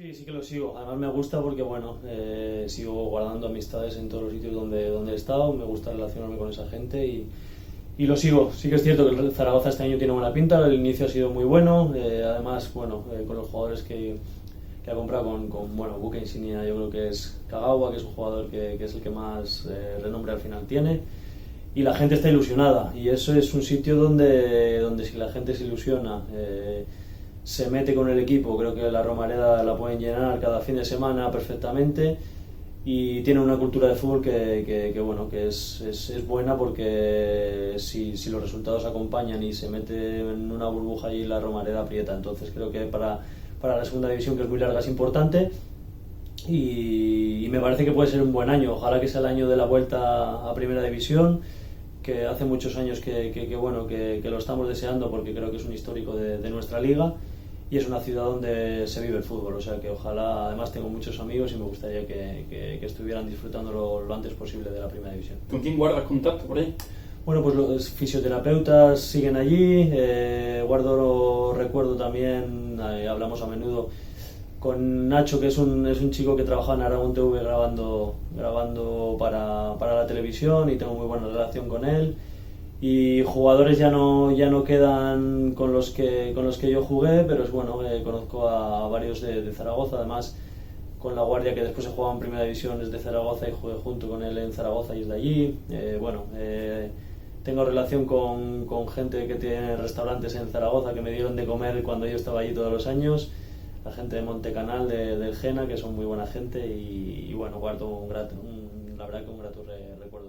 Sí, sí que lo sigo. Además me gusta porque, bueno, sigo guardando amistades en todos los sitios donde he estado. Me gusta relacionarme con esa gente y lo sigo. Sí que es cierto que el Zaragoza este año tiene buena pinta. El inicio ha sido muy bueno. Además, bueno, con los jugadores que ha comprado bueno, buque insignia, yo creo que es Kagawa, que es un jugador que es el que más renombre al final tiene. Y la gente está ilusionada. Y eso es un sitio donde si la gente se ilusiona, se mete con el equipo, creo que la Romareda la pueden llenar cada fin de semana perfectamente y tiene una cultura de fútbol bueno, que es buena porque si los resultados acompañan y se mete en una burbuja allí la Romareda aprieta. Entonces creo que para la segunda división, que es muy larga, es importante y me parece que puede ser un buen año. Ojalá que sea el año de la vuelta a primera división, que hace muchos años bueno, que lo estamos deseando porque creo que es un histórico de nuestra liga y es una ciudad donde se vive el fútbol, o sea que ojalá. Además tengo muchos amigos y me gustaría que estuvieran disfrutando lo antes posible de la primera división. ¿Con quién guardas contacto por ahí? Bueno, pues los fisioterapeutas siguen allí, guardo recuerdo también, hablamos a menudo con Nacho, que es un chico que trabaja en Aragón TV grabando para la televisión y tengo muy buena relación con él. Y jugadores ya no quedan con los que yo jugué, pero es bueno, conozco a varios de Zaragoza. Además, con La Guardia, que después se jugaba en primera división, es de Zaragoza y jugué junto con él en Zaragoza y es de allí. Tengo relación con gente que tiene restaurantes en Zaragoza que me dieron de comer cuando yo estaba allí todos los años, la gente de Montecanal, del Jena, que son muy buena gente y bueno, guardo la verdad que un grato recuerdo.